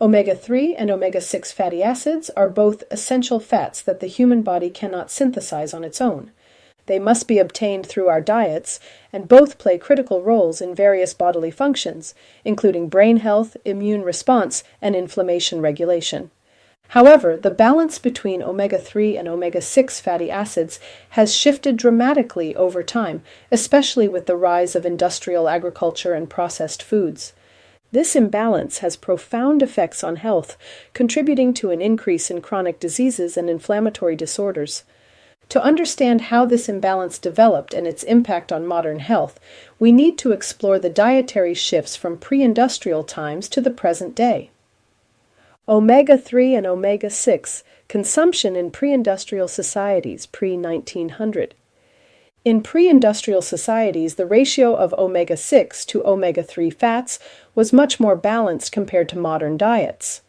Omega-3 and omega-6 fatty acids are both essential fats that the human body cannot synthesize on its own. They must be obtained through our diets, and both play critical roles in various bodily functions, including brain health, immune response, and inflammation regulation. However, the balance between omega-3 and omega-6 fatty acids has shifted dramatically over time, especially with the rise of industrial agriculture and processed foods. This imbalance has profound effects on health, contributing to an increase in chronic diseases and inflammatory disorders. To understand how this imbalance developed and its impact on modern health, we need to explore the dietary shifts from pre-industrial times to the present day. Omega-3 and omega-6 consumption in pre-industrial societies pre-1900. In pre-industrial societies, the ratio of omega-6 to omega-3 fats was much more balanced compared to modern diets.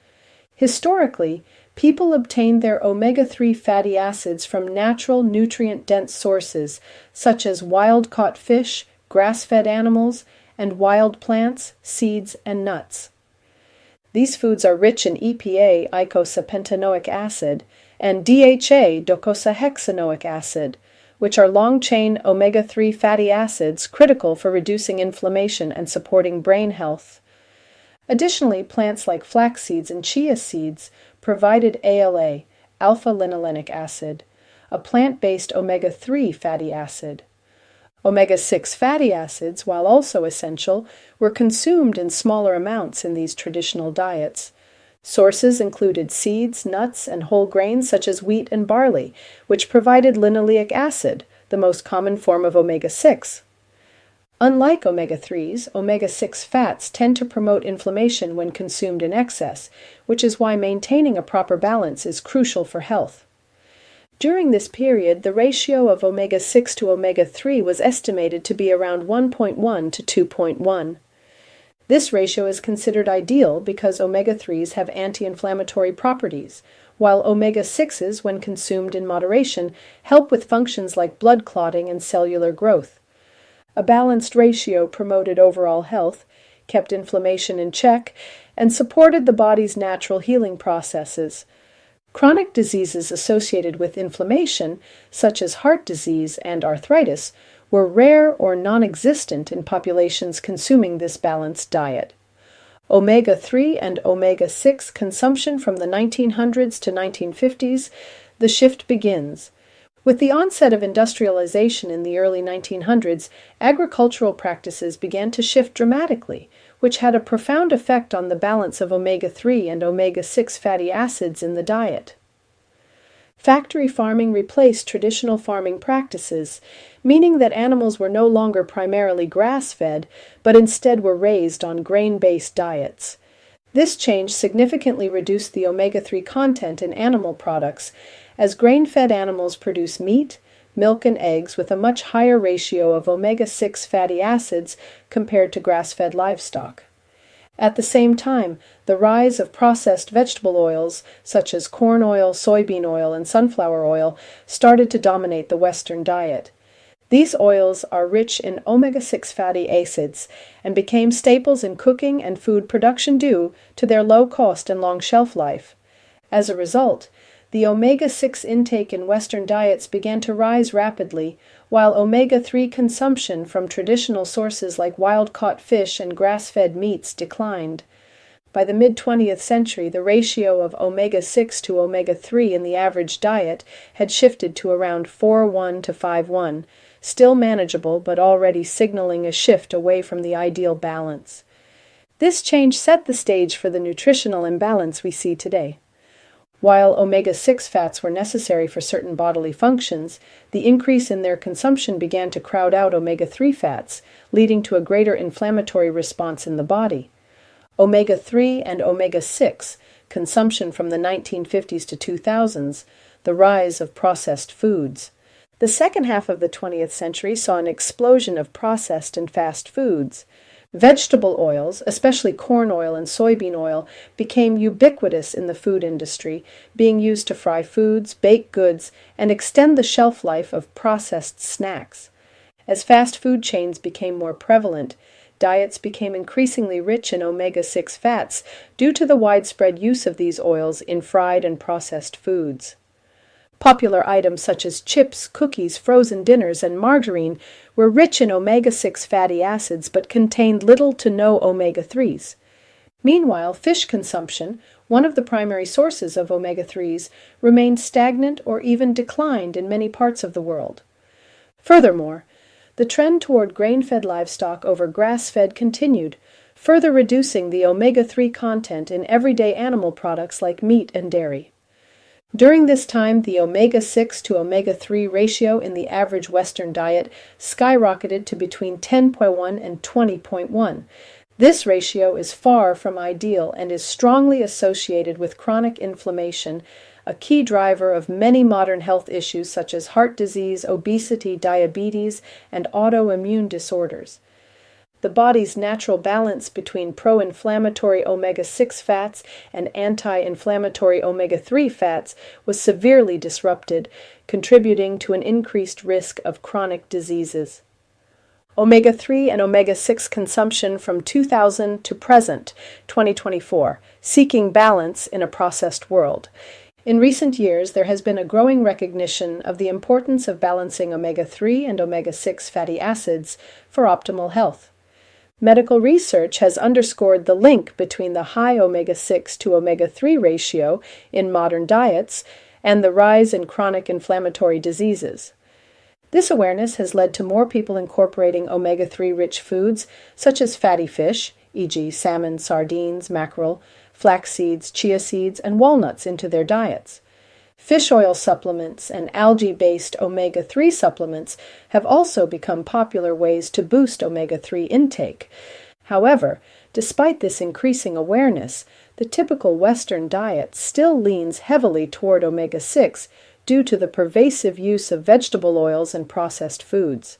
Historically, people obtained their omega-3 fatty acids from natural nutrient-dense sources such as wild-caught fish, grass-fed animals, and wild plants, seeds, and nuts. These foods are rich in EPA, eicosapentaenoic acid, and DHA, docosahexaenoic acid, which are long-chain omega-3 fatty acids critical for reducing inflammation and supporting brain health. Additionally, plants like flax seeds and chia seeds provided ALA, alpha-linolenic acid, a plant-based omega-3 fatty acid. Omega-6 fatty acids, while also essential, were consumed in smaller amounts in these traditional diets. Sources included seeds, nuts, and whole grains such as wheat and barley, which provided linoleic acid, the most common form of omega-6. Unlike omega-3s, omega-6 fats tend to promote inflammation when consumed in excess, which is why maintaining a proper balance is crucial for health. During this period, the ratio of omega-6 to omega-3 was estimated to be around 1.1 to 2.1. This ratio is considered ideal because omega-3s have anti-inflammatory properties, while omega-6s, when consumed in moderation, help with functions like blood clotting and cellular growth. A balanced ratio promoted overall health, kept inflammation in check, and supported the body's natural healing processes. Chronic diseases associated with inflammation, such as heart disease and arthritis, were rare or non-existent in populations consuming this balanced diet. Omega-3 and omega-6 consumption from the 1900s to 1950s, the shift begins. With the onset of industrialization in the early 1900s, agricultural practices began to shift dramatically, which had a profound effect on the balance of omega-3 and omega-6 fatty acids in the diet. Factory farming replaced traditional farming practices, meaning that animals were no longer primarily grass-fed, but instead were raised on grain-based diets. This change significantly reduced the omega-3 content in animal products, as grain-fed animals produce meat, milk, and eggs with a much higher ratio of omega-6 fatty acids compared to grass-fed livestock. At the same time, the rise of processed vegetable oils, such as corn oil, soybean oil, and sunflower oil, started to dominate the Western diet. These oils are rich in omega-6 fatty acids and became staples in cooking and food production due to their low cost and long shelf life. As a result, the omega-6 intake in Western diets began to rise rapidly, while omega-3 consumption from traditional sources like wild-caught fish and grass-fed meats declined. By the mid-20th century, the ratio of omega-6 to omega-3 in the average diet had shifted to around 4:1 to 5:1, still manageable but already signaling a shift away from the ideal balance. This change set the stage for the nutritional imbalance we see today. While omega-6 fats were necessary for certain bodily functions, the increase in their consumption began to crowd out omega-3 fats, leading to a greater inflammatory response in the body. Omega-3 and omega-6 consumption from the 1950s to 2000s, the rise of processed foods. The second half of the 20th century saw an explosion of processed and fast foods. Vegetable oils, especially corn oil and soybean oil, became ubiquitous in the food industry, being used to fry foods, bake goods, and extend the shelf life of processed snacks. As fast food chains became more prevalent, diets became increasingly rich in omega-6 fats due to the widespread use of these oils in fried and processed foods. Popular items such as chips, cookies, frozen dinners, and margarine were rich in omega-6 fatty acids but contained little to no omega-3s. Meanwhile, fish consumption, one of the primary sources of omega-3s, remained stagnant or even declined in many parts of the world. Furthermore, the trend toward grain-fed livestock over grass-fed continued, further reducing the omega-3 content in everyday animal products like meat and dairy. During this time, the omega-6 to omega-3 ratio in the average Western diet skyrocketed to between 10.1 and 20.1. This ratio is far from ideal and is strongly associated with chronic inflammation, a key driver of many modern health issues such as heart disease, obesity, diabetes, and autoimmune disorders. The body's natural balance between pro-inflammatory omega-6 fats and anti-inflammatory omega-3 fats was severely disrupted, contributing to an increased risk of chronic diseases. Omega-3 and omega-6 consumption from 2000 to present, 2024, seeking balance in a processed world. In recent years, there has been a growing recognition of the importance of balancing omega-3 and omega-6 fatty acids for optimal health. Medical research has underscored the link between the high omega-6 to omega-3 ratio in modern diets and the rise in chronic inflammatory diseases. This awareness has led to more people incorporating omega-3 rich foods such as fatty fish, e.g. salmon, sardines, mackerel, flax seeds, chia seeds, and walnuts into their diets. Fish oil supplements and algae-based omega-3 supplements have also become popular ways to boost omega-3 intake. However, despite this increasing awareness, the typical Western diet still leans heavily toward omega-6 due to the pervasive use of vegetable oils and processed foods.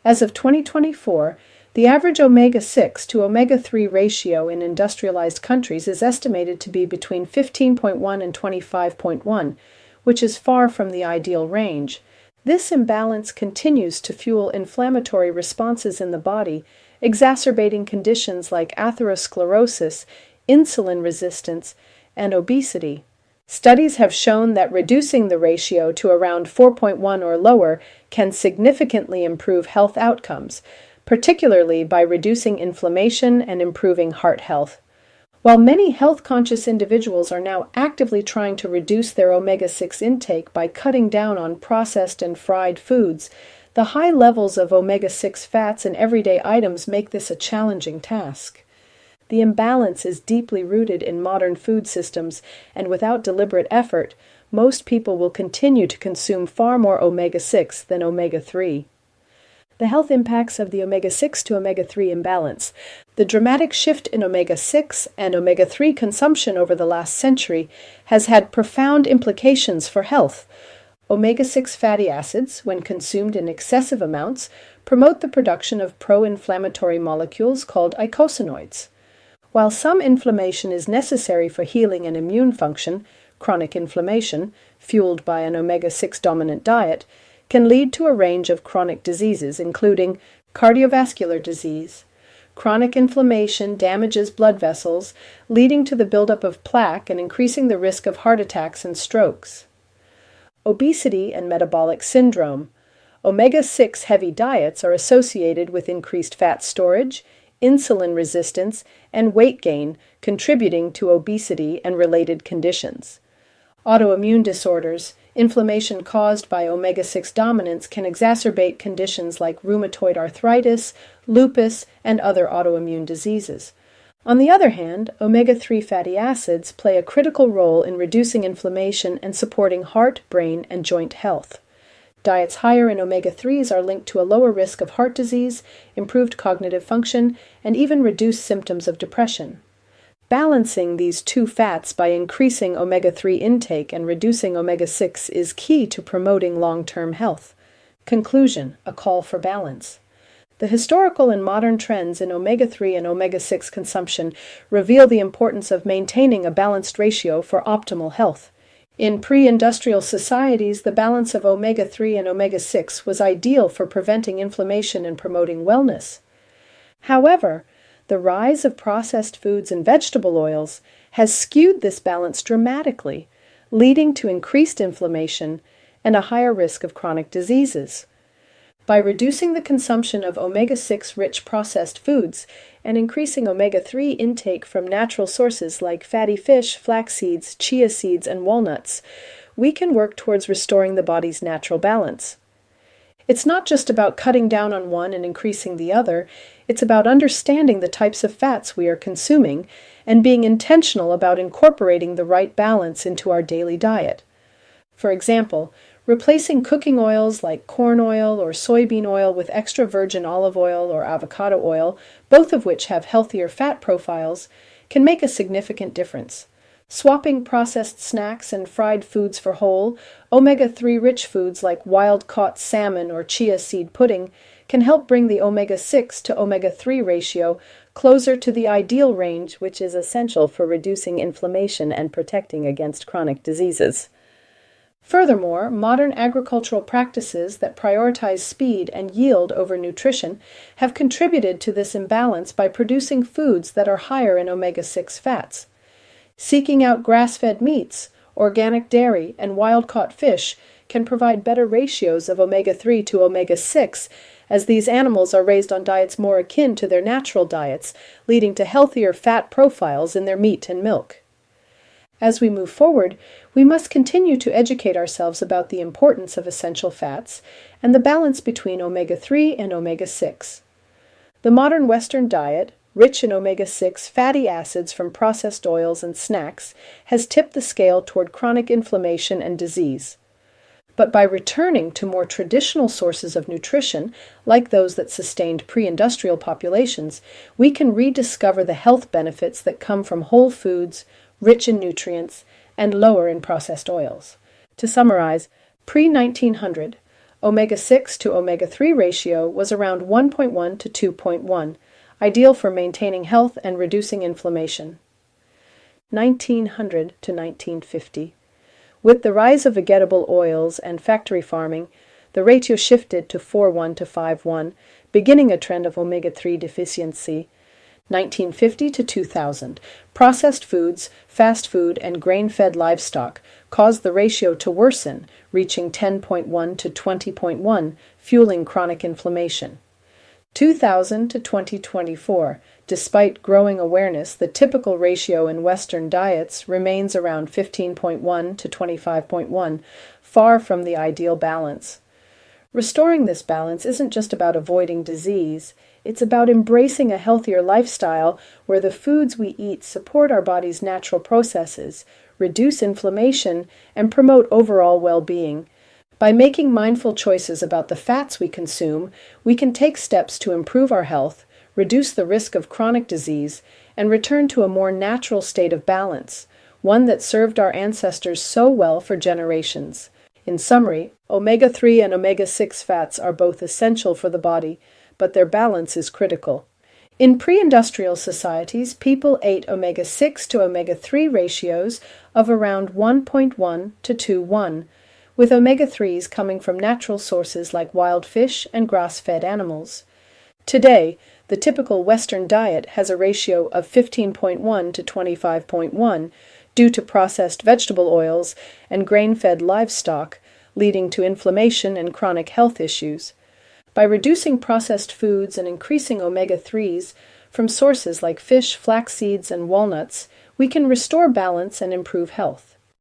As of 2024, the average omega-6 to omega-3 ratio in industrialized countries is estimated to be between 15.1 and 25.1, which is far from the ideal range. This imbalance continues to fuel inflammatory responses in the body, exacerbating conditions like atherosclerosis, insulin resistance, and obesity. Studies have shown that reducing the ratio to around 4.1 or lower can significantly improve health outcomes, particularly by reducing inflammation and improving heart health. While many health-conscious individuals are now actively trying to reduce their omega-6 intake by cutting down on processed and fried foods, the high levels of omega-6 fats in everyday items make this a challenging task. The imbalance is deeply rooted in modern food systems, and without deliberate effort, most people will continue to consume far more omega-6 than omega-3. The health impacts of the omega-6 to omega-3 imbalance. The dramatic shift in omega-6 and omega-3 consumption over the last century has had profound implications for health. Omega-6 fatty acids, when consumed in excessive amounts, promote the production of pro-inflammatory molecules called eicosanoids. While some inflammation is necessary for healing and immune function, chronic inflammation, fueled by an omega-6 dominant diet, can lead to a range of chronic diseases, including cardiovascular disease. Chronic inflammation damages blood vessels, leading to the buildup of plaque and increasing the risk of heart attacks and strokes. Obesity and metabolic syndrome. Omega-6 heavy diets are associated with increased fat storage, insulin resistance, and weight gain, contributing to obesity and related conditions. Autoimmune disorders. Inflammation caused by omega-6 dominance can exacerbate conditions like rheumatoid arthritis, lupus, and other autoimmune diseases. On the other hand, omega-3 fatty acids play a critical role in reducing inflammation and supporting heart, brain, and joint health. Diets higher in omega-3s are linked to a lower risk of heart disease, improved cognitive function, and even reduced symptoms of depression. Balancing these two fats by increasing omega-3 intake and reducing omega-6 is key to promoting long-term health. Conclusion: a call for balance. The historical and modern trends in omega-3 and omega-6 consumption reveal the importance of maintaining a balanced ratio for optimal health. In pre-industrial societies, the balance of omega-3 and omega-6 was ideal for preventing inflammation and promoting wellness. However, the rise of processed foods and vegetable oils has skewed this balance dramatically, leading to increased inflammation and a higher risk of chronic diseases. By reducing the consumption of omega-6 rich processed foods and increasing omega-3 intake from natural sources like fatty fish, flax seeds, chia seeds, and walnuts, we can work towards restoring the body's natural balance. It's not just about cutting down on one and increasing the other, it's about understanding the types of fats we are consuming and being intentional about incorporating the right balance into our daily diet. For example, replacing cooking oils like corn oil or soybean oil with extra virgin olive oil or avocado oil, both of which have healthier fat profiles, can make a significant difference. Swapping processed snacks and fried foods for whole, omega-3 rich foods like wild-caught salmon or chia seed pudding can help bring the omega-6 to omega-3 ratio closer to the ideal range, which is essential for reducing inflammation and protecting against chronic diseases. Furthermore, modern agricultural practices that prioritize speed and yield over nutrition have contributed to this imbalance by producing foods that are higher in omega-6 fats. Seeking out grass-fed meats, organic dairy, and wild-caught fish can provide better ratios of omega-3 to omega-6, as these animals are raised on diets more akin to their natural diets, leading to healthier fat profiles in their meat and milk. As we move forward, we must continue to educate ourselves about the importance of essential fats and the balance between omega-3 and omega-6. The modern Western diet, rich in omega-6 fatty acids from processed oils and snacks, has tipped the scale toward chronic inflammation and disease. But by returning to more traditional sources of nutrition, like those that sustained pre-industrial populations, we can rediscover the health benefits that come from whole foods, rich in nutrients, and lower in processed oils. To summarize, pre-1900, omega-6 to omega-3 ratio was around 1.1 to 2.1, ideal for maintaining health and reducing inflammation. 1900 to 1950. With the rise of vegetable oils and factory farming, the ratio shifted to 4:1 to 5:1, beginning a trend of omega-3 deficiency. 1950 to 2000, processed foods, fast food, and grain-fed livestock caused the ratio to worsen, reaching 10.1 to 20.1, fueling chronic inflammation. 2000 to 2024, despite growing awareness, the typical ratio in Western diets remains around 15.1 to 25.1, far from the ideal balance. Restoring this balance isn't just about avoiding disease, it's about embracing a healthier lifestyle where the foods we eat support our body's natural processes, reduce inflammation, and promote overall well-being. By making mindful choices about the fats we consume, we can take steps to improve our health, reduce the risk of chronic disease, and return to a more natural state of balance, one that served our ancestors so well for generations. In summary, omega-3 and omega-6 fats are both essential for the body, but their balance is critical. In pre-industrial societies, people ate omega-6 to omega-3 ratios of around 1.1 to 2:1, with omega-3s coming from natural sources like wild fish and grass-fed animals. Today, the typical Western diet has a ratio of 15.1 to 25.1 due to processed vegetable oils and grain-fed livestock, leading to inflammation and chronic health issues. By reducing processed foods and increasing omega-3s from sources like fish, flax seeds, and walnuts, we can restore balance and improve health.